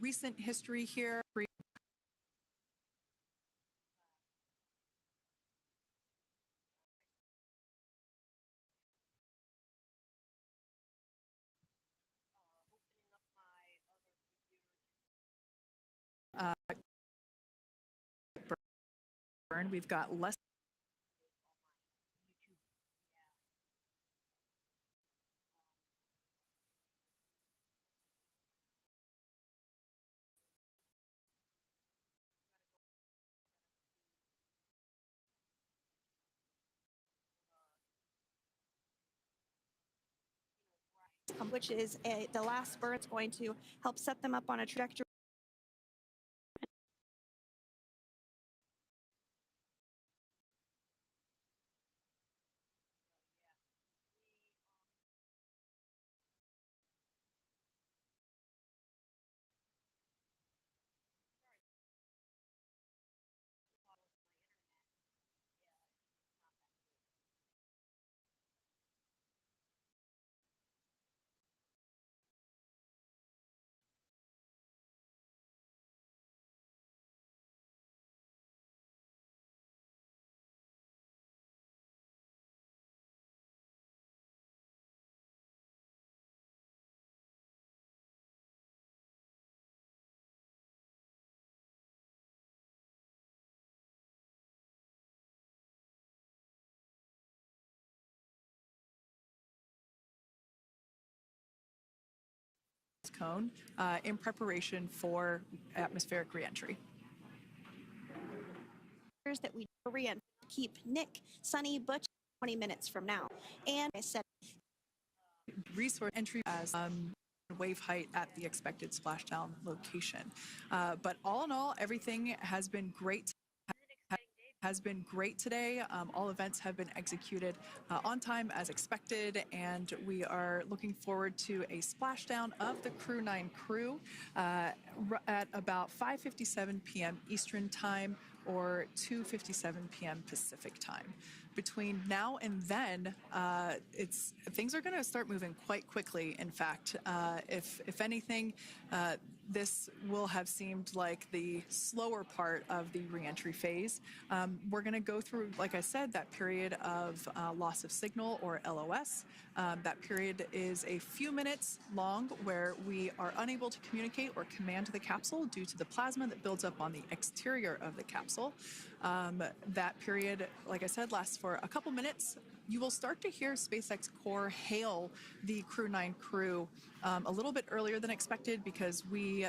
recent history here. We've got less. Which is the last spur. It's going to help set them up on a trajectory. Cone in preparation for atmospheric reentry. That we keep Nick, Sunny, Butch 20 minutes from now. And I said resource entry as wave height at the expected splashdown location. But all in all, everything has been great. Today. All events have been executed on time as expected, and we are looking forward to a splashdown of the Crew 9 crew at about 5:57 p.m. Eastern Time or 2:57 p.m. Pacific Time. Between now and then, things are going to start moving quite quickly. In fact, if anything, this will have seemed like the slower part of the reentry phase. We're going to go through, like I said, that period of loss of signal, or LOS. That period is a few minutes long where we are unable to communicate or command the capsule due to the plasma that builds up on the exterior of the capsule. That period, like I said, lasts for a couple minutes. You will start to hear SpaceX Core hail the Crew 9 crew a little bit earlier than expected, because we,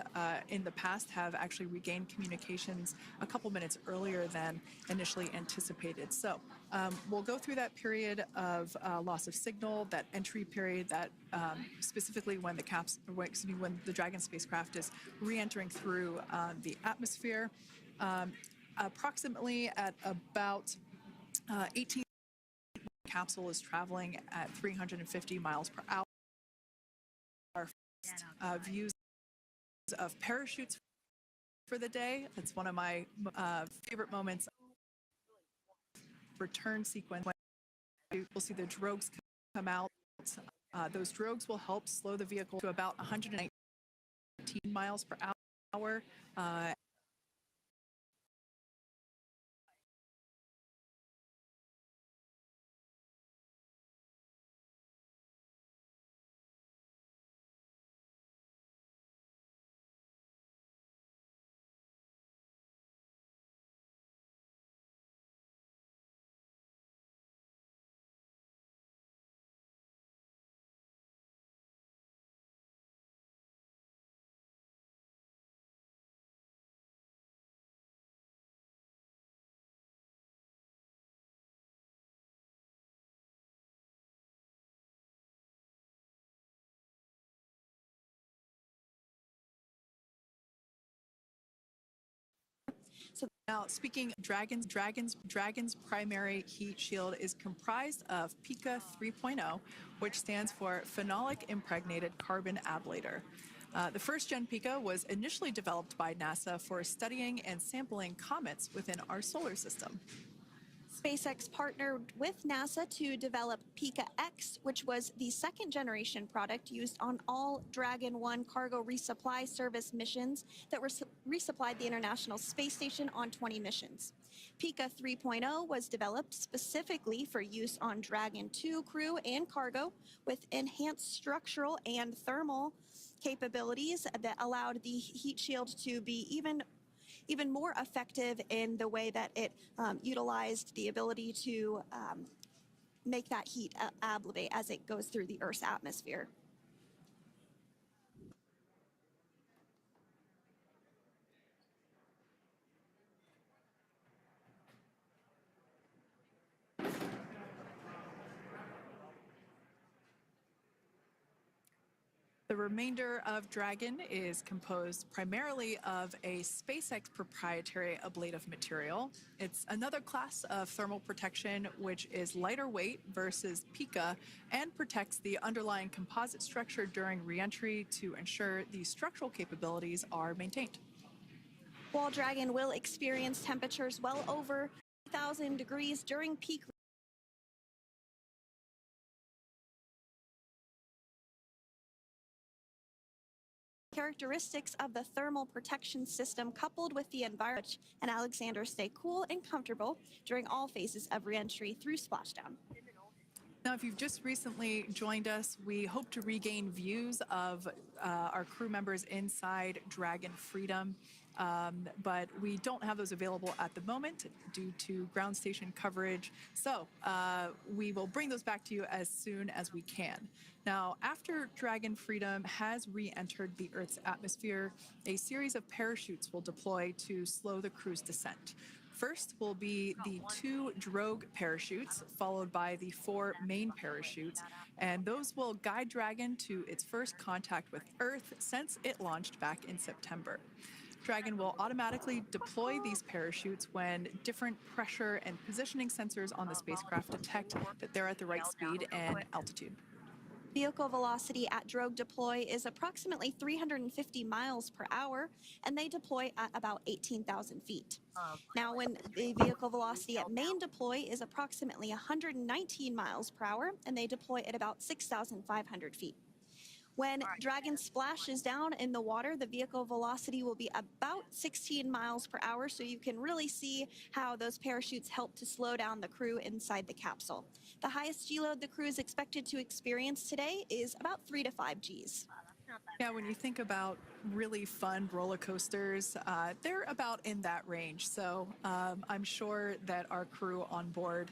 in the past, have actually regained communications a couple minutes earlier than initially anticipated. So we'll go through that period of loss of signal, that entry period, that specifically when the Dragon spacecraft is re-entering through the atmosphere. Approximately at about 18, capsule is traveling at 350 miles per hour. Our first views of parachutes for the day. That's one of my favorite moments. Return sequence. We'll see the drogues come out. Those drogues will help slow the vehicle to about 119 miles per hour. So now, speaking of Dragon's primary heat shield is comprised of PICA 3.0, which stands for Phenolic Impregnated Carbon Ablator. The first-gen PICA was initially developed by NASA for studying and sampling comets within our solar system. SpaceX partnered with NASA to develop Pika X, which was the second generation product used on all Dragon 1 cargo resupply service missions that resupplied the International Space Station on 20 missions. Pika 3.0 was developed specifically for use on Dragon 2 crew and cargo with enhanced structural and thermal capabilities that allowed the heat shield to be even more effective in the way that it utilized the ability to make that heat ablevate as it goes through the Earth's atmosphere. The remainder of Dragon is composed primarily of a SpaceX proprietary ablative material. It's another class of thermal protection which is lighter weight versus Pika and protects the underlying composite structure during reentry to ensure the structural capabilities are maintained. While Dragon will experience temperatures well over 1,000 degrees during peak characteristics of the thermal protection system coupled with the environment and Alexander stay cool and comfortable during all phases of reentry through splashdown. Now, if you've just recently joined us, we hope to regain views of our crew members inside Dragon Freedom, but we don't have those available at the moment due to ground station coverage. So we will bring those back to you as soon as we can. Now, after Dragon Freedom has re-entered the Earth's atmosphere, a series of parachutes will deploy to slow the crew's descent. First will be the 2 drogue parachutes, followed by the 4 main parachutes, and those will guide Dragon to its first contact with Earth since it launched back in September. Dragon will automatically deploy these parachutes when different pressure and positioning sensors on the spacecraft detect that they're at the right speed and altitude. Vehicle velocity at drogue deploy is approximately 350 miles per hour, and they deploy at about 18,000 feet. Now, when the vehicle velocity at main deploy is approximately 119 miles per hour, and they deploy at about 6,500 feet. When Dragon splashes down in the water, the vehicle velocity will be about 16 miles per hour, so you can really see how those parachutes help to slow down the crew inside the capsule. The highest G-load the crew is expected to experience today is about 3 to 5 Gs. Yeah, when you think about really fun roller coasters, they're about in that range. So I'm sure that our crew on board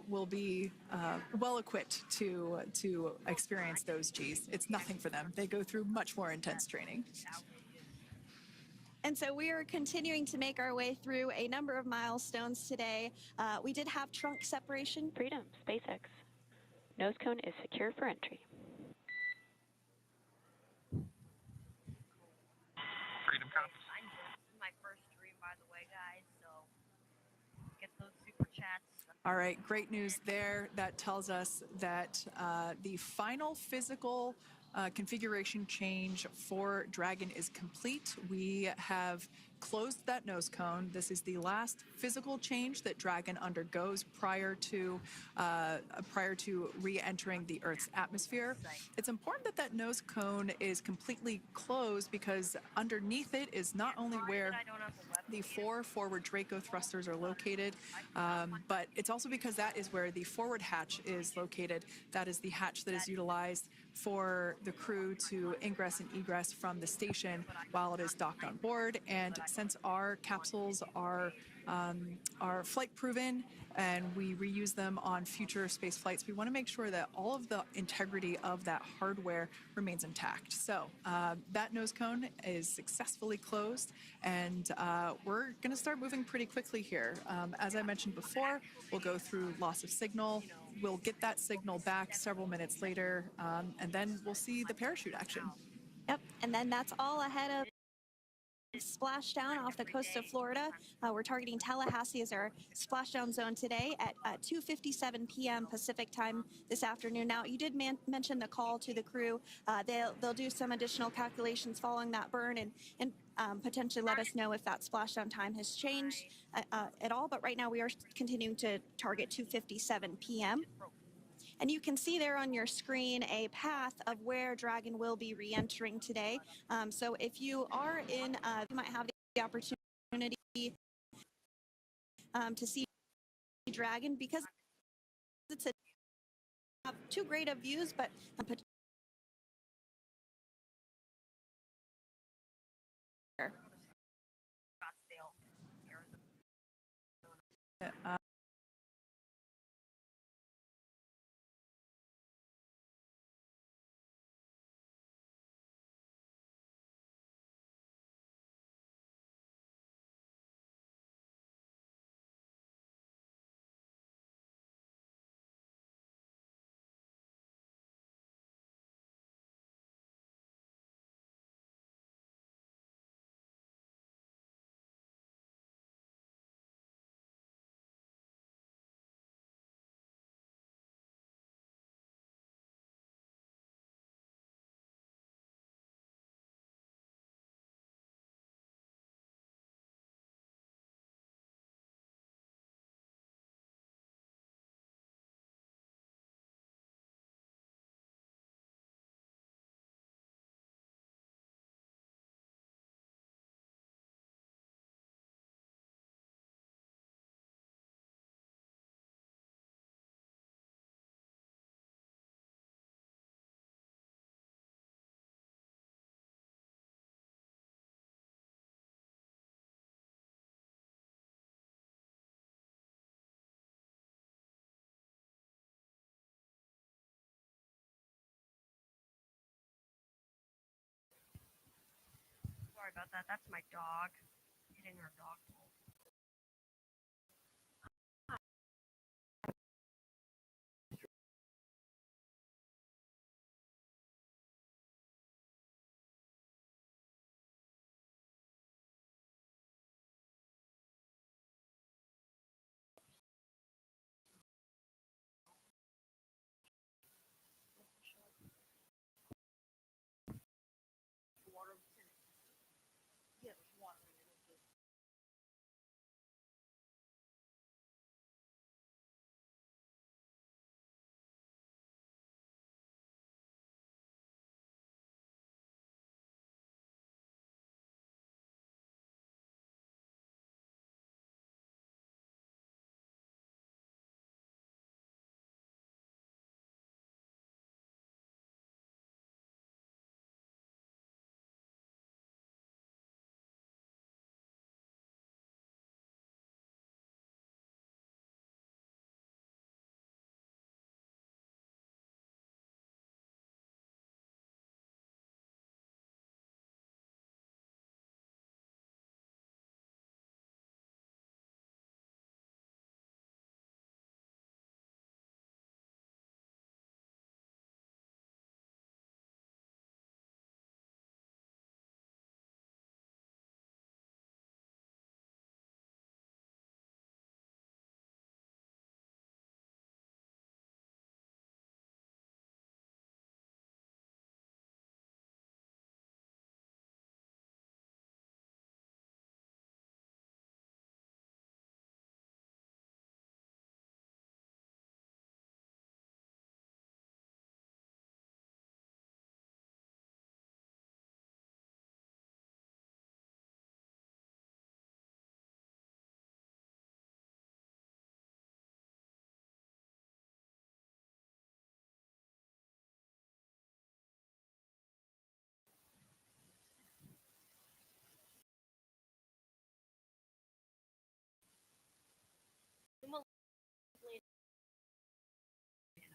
will be well equipped to experience those Gs. It's nothing for them. They go through much more intense training. And so we are continuing to make our way through a number of milestones today. We did have trunk separation. Freedom, SpaceX. Nose cone is secure for entry. Freedom Cup. This is my first stream, by the way, guys, so get those super chats. All right, great news there. That tells us that the final physical configuration change for Dragon is complete. We have closed that nose cone. This is the last physical change that Dragon undergoes prior to re-entering the Earth's atmosphere. It's important that that nose cone is completely closed because underneath it is not only where the 4 forward Draco thrusters are located, but it's also because that is where the forward hatch is located. That is the hatch that is utilized for the crew to ingress and egress from the station while it is docked on board. And since our capsules are flight proven and we reuse them on future space flights, we want to make sure that all of the integrity of that hardware remains intact. So that nose cone is successfully closed, and we're going to start moving pretty quickly here. As I mentioned before, we'll go through loss of signal. We'll get that signal back several minutes later, and then we'll see the parachute action. Yep, and then that's all ahead of splashdown off the coast of Florida. We're targeting Tallahassee as our splashdown zone today at 2:57 p.m. Pacific time this afternoon. Now, you did mention the call to the crew. They'll do some additional calculations following that burn and potentially let us know if that splashdown time has changed at all. But right now, we are continuing to target 2:57 p.m. And you can see there on your screen a path of where Dragon will be re-entering today. So if you are in, you might have the opportunity to see Dragon, because it's too great of views, but Scottsdale, Arizona. Sorry about that. That's my dog hitting her dog bowl. Water. Yeah, there's water in it.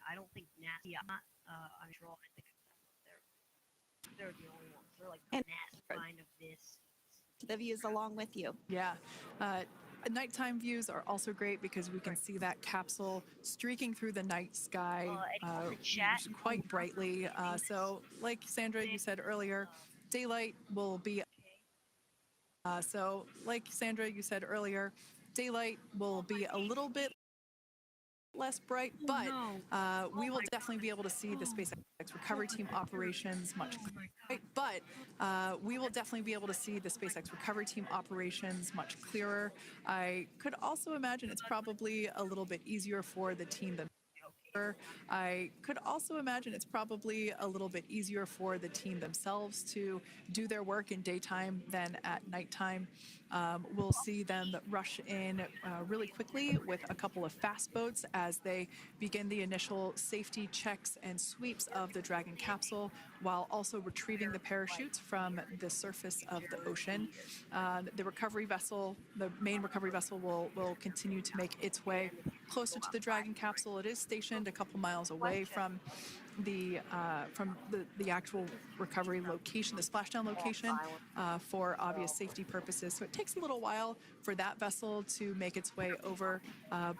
I don't think nasty. I'm not unsure. I think they're the only ones. They're like the nasty kind of this. the views along with you. Yeah. Nighttime views are also great because we can see that capsule streaking through the night sky quite brightly. So, like Sandra, you said earlier, daylight will be So, like Sandra, you said earlier, daylight will be a little bit less bright, Oh but no. we Oh will my definitely be able to see the God. SpaceX recovery team operations much Oh my clearer. God. But we will definitely be able to see the SpaceX recovery team operations much clearer. I could also imagine it's probably a little bit easier for the team themselves. I could also imagine it's probably a little bit easier for the team themselves to do their work in daytime than at nighttime. We'll see them rush in really quickly with a couple of fast boats as they begin the initial safety checks and sweeps of the Dragon capsule, while also retrieving the parachutes from the surface of the ocean. The main recovery vessel, will continue to make its way closer to the Dragon capsule. It is stationed a couple miles away from the actual recovery location, the splashdown location, for obvious safety purposes. So it takes a little while for that vessel to make its way over,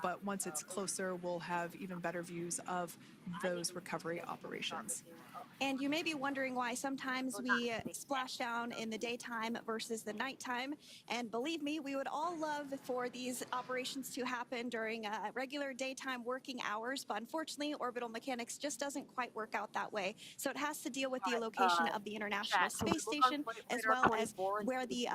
but once it's closer, we'll have even better views of those recovery operations. And you may be wondering why sometimes we splash down in the daytime versus the nighttime. And believe me, we would all love for these operations to happen during regular daytime working hours. But unfortunately, orbital mechanics just doesn't quite work out that way. So it has to deal with the location of the International Space Station, as well as where the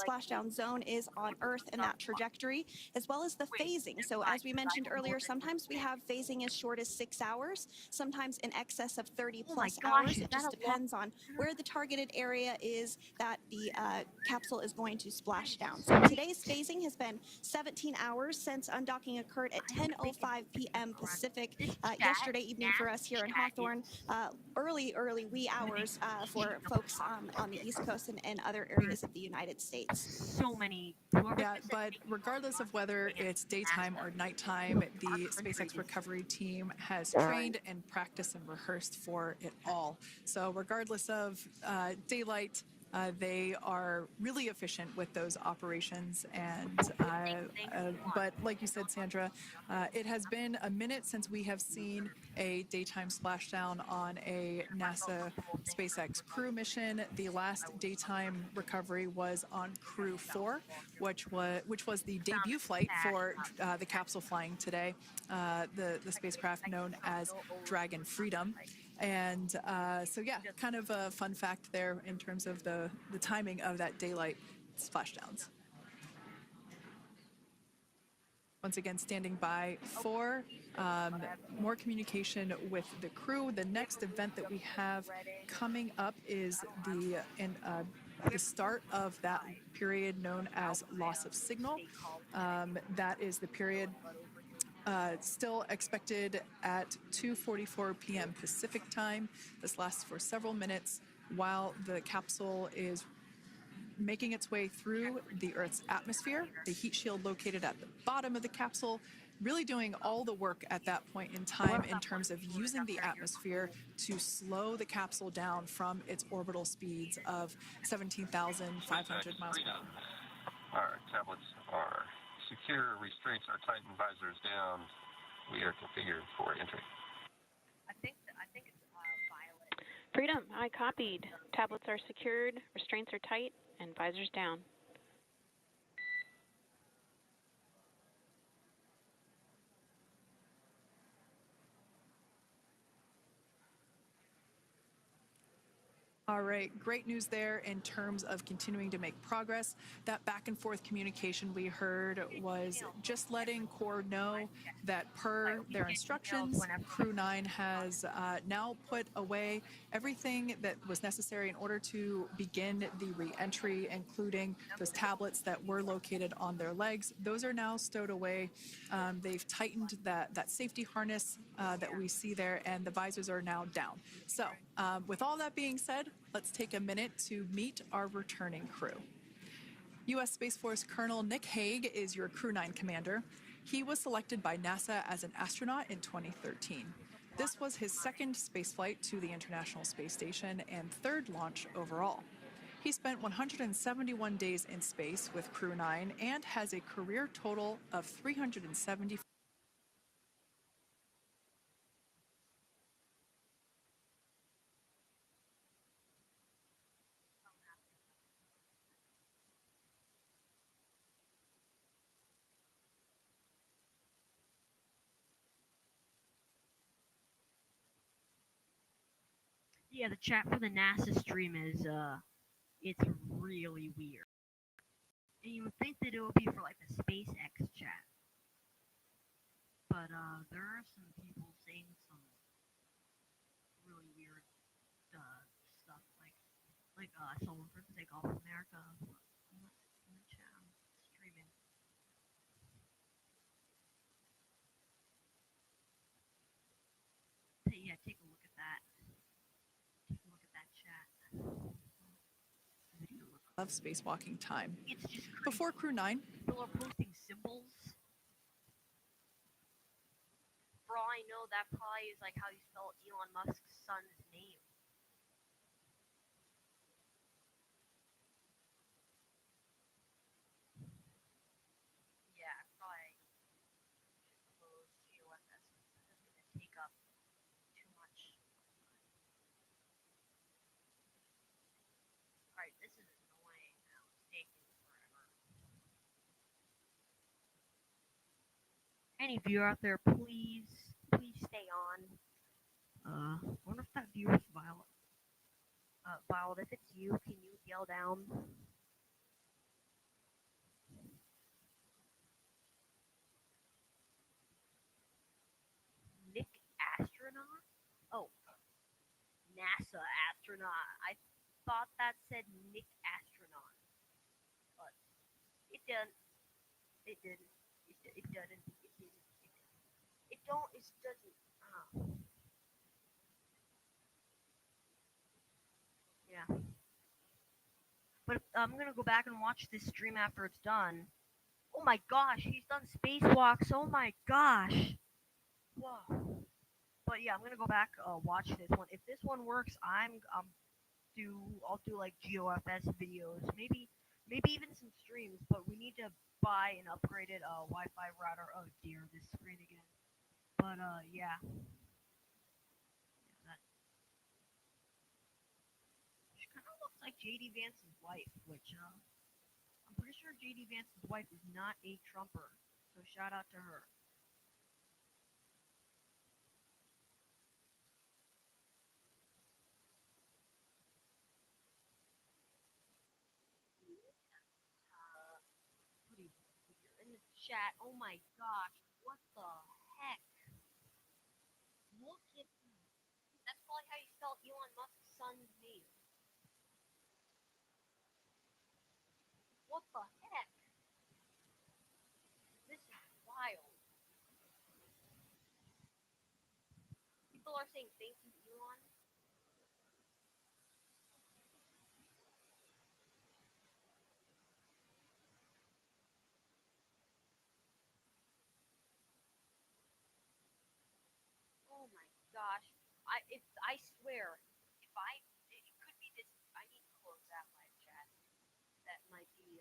splashdown zone is on Earth and that trajectory, as well as the phasing. So as we mentioned earlier, sometimes we have phasing as short as 6 hours, sometimes in excess of 30 Oh my plus gosh, hours. is It that just a long depends on where the targeted area is that the capsule is going to splash down. So today's phasing has been 17 hours since undocking occurred at 10:05 p.m. Pacific yesterday evening for us here in Hawthorne. Early wee hours for folks on the East Coast and other areas of the United States. so many Yeah, but regardless of whether it's daytime or nighttime, the SpaceX recovery team has trained and practiced and rehearsed for it all. So regardless of daylight, they are really efficient with those operations. But like you said, Sandra, it has been a minute since we have seen a daytime splashdown on a NASA SpaceX crew mission. The last daytime recovery was on Crew 4, which was the debut flight for the capsule flying today, the spacecraft known as Dragon Freedom. And so, yeah, kind of a fun fact there in terms of the timing of that daylight splashdowns. Once again, standing by for more communication with the crew. The next event that we have coming up is the start of that period known as loss of signal. That is the period still expected at 2:44 p.m. Pacific time. This lasts for several minutes while the capsule is making its way through the Earth's atmosphere, the heat shield located at the bottom of the capsule, really doing all the work at that point in time in terms of using the atmosphere to slow the capsule down from its orbital speeds of 17,500 miles per hour. Our tablets are secure, restraints are tightened, visors down. We are configured for entry. I think it's violet. Freedom, I copied. Tablets are secured, restraints are tight, and visors down. All right, great news there in terms of continuing to make progress. That back and forth communication we heard was just letting Core know that per their instructions, Crew 9 has now put away everything that was necessary in order to begin the re-entry, including those tablets that were located on their legs. Those are now stowed away. They've tightened that safety harness that we see there, and the visors are now down. So with all that being said, let's take a minute to meet our returning crew. U.S. Space Force Colonel Nick Hague is your Crew 9 commander. He was selected by NASA as an astronaut in 2013. This was his second spaceflight to the International Space Station and third launch overall. He spent 171 days in space with Crew 9 and has a career total of 370. Yeah, the chat for the NASA stream is it's really weird. And you would think that it would be for like the SpaceX chat, but there are some people saying some really weird stuff like someone for Take Off America in the chat streaming. Yeah, take a look at that. Take a look at that chat. Video look. Of spacewalking time. It's just crazy. Before Crew 9, People are posting symbols. For all I know, that probably is like how you spell Elon Musk's son's name. Yeah, probably should close GOFS. This is gonna take up too much. Alright, this is annoying now. It's taking forever. Any viewer out there, please stay on. I wonder if that viewer's Violet. Violet, if it's you, can you yell down? Nick Astronaut? Oh, NASA astronaut. I thought that said Nick Astronaut, but it didn't. It didn't. It doesn't. It didn't. It don't. It doesn't. Yeah. But I'm gonna go back and watch this stream after it's done. Oh my gosh, he's done spacewalks. Oh my gosh. Whoa. But yeah, I'm gonna go back watch this one. If this one works, I'll do like GOFS videos, maybe even some streams. But we need to buy an upgraded Wi-Fi router. Oh dear, this screen again. But yeah. That she kind of looks like JD Vance's wife, which I'm pretty sure JD Vance's wife is not a Trumper. So shout out to her. In the chat. Oh my gosh, what the heck? Look at that's probably how you spell Elon Musk's son's name. What the heck? This is wild. People are saying thank you, Elon. Oh my gosh. I swear, if I it could be this I need to close that live chat. That might be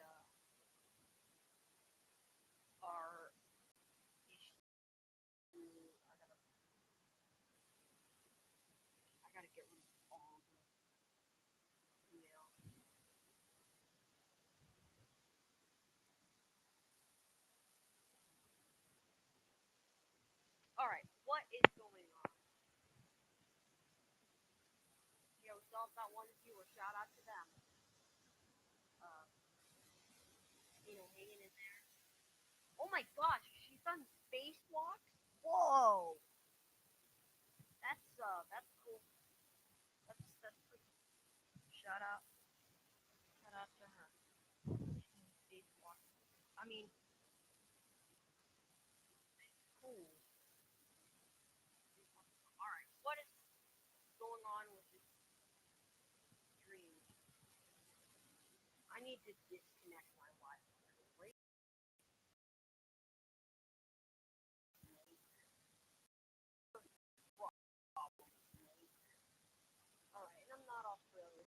our issue. I gotta get rid of all the email. Alright, what is going on? Yeah, we still have that one viewer. Shout out to them. Hanging in there. Oh my gosh, she's done spacewalks? Whoa! That's cool. That's pretty cool. Shout out. Shout out to her. Spacewalk. I mean, cool. Alright, what is going on with this stream? I need to disconnect my Wi-Fi. Alright, and I'm not Australian.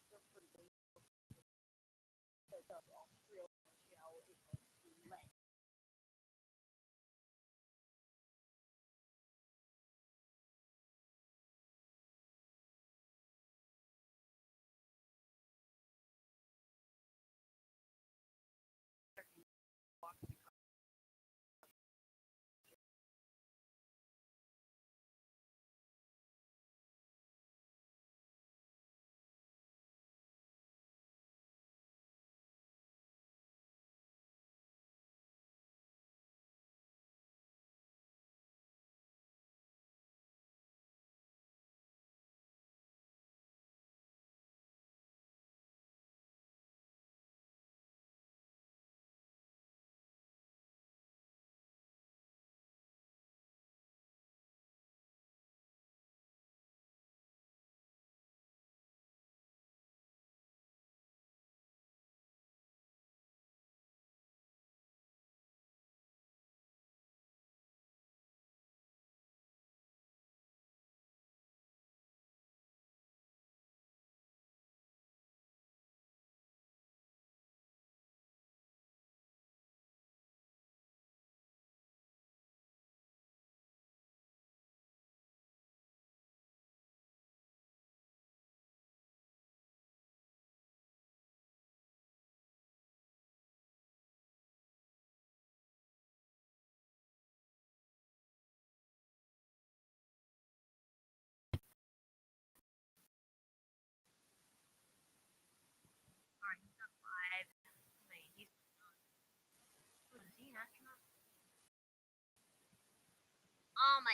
They're pretty late. Australia, is less.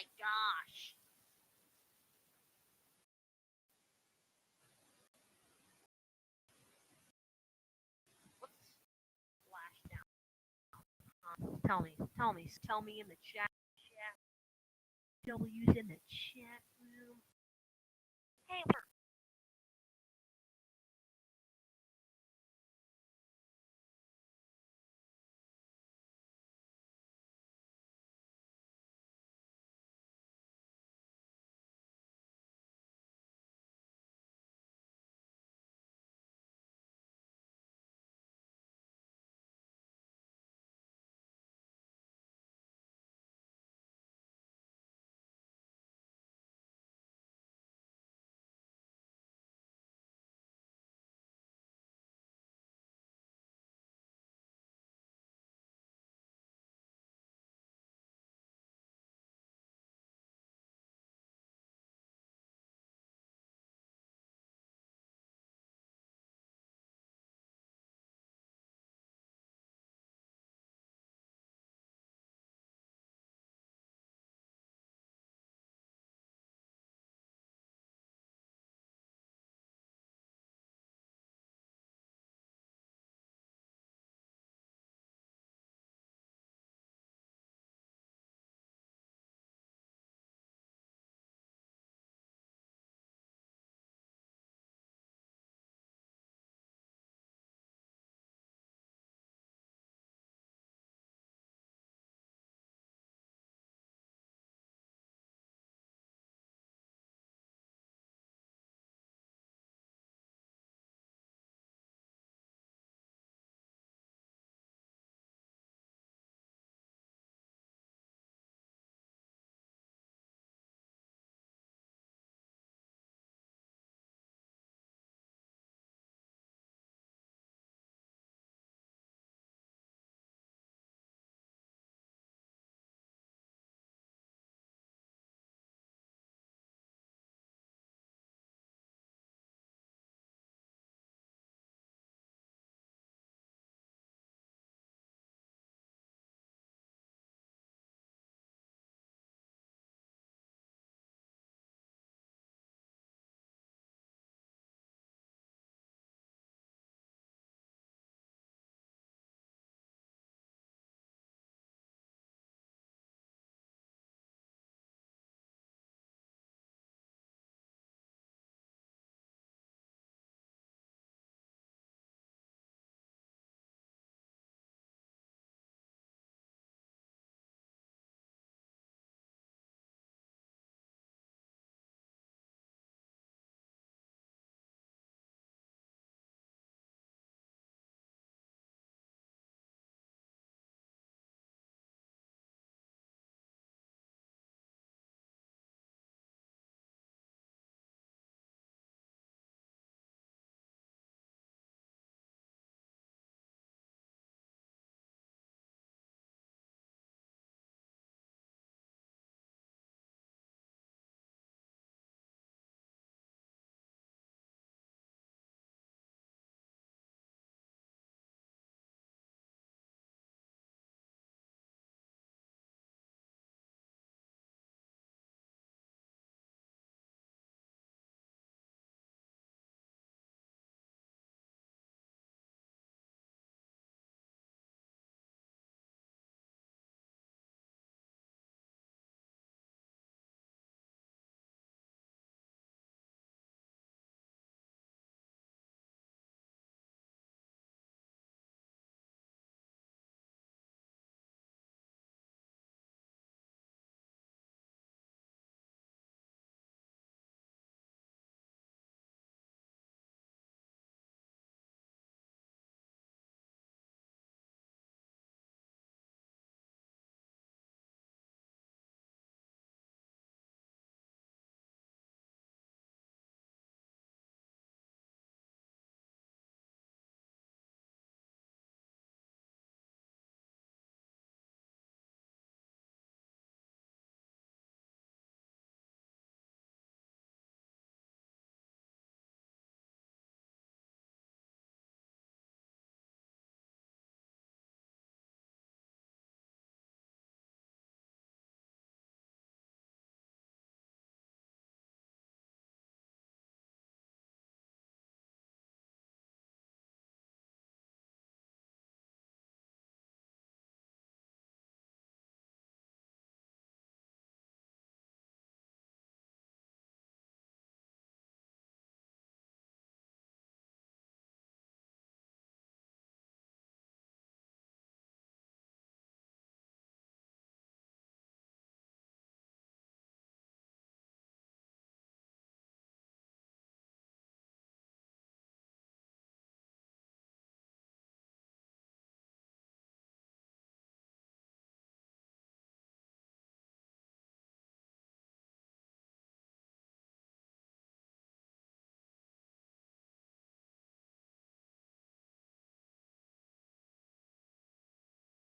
my gosh. What's splashdown? Tell me in the chat. W's in the chat room. Hey, we're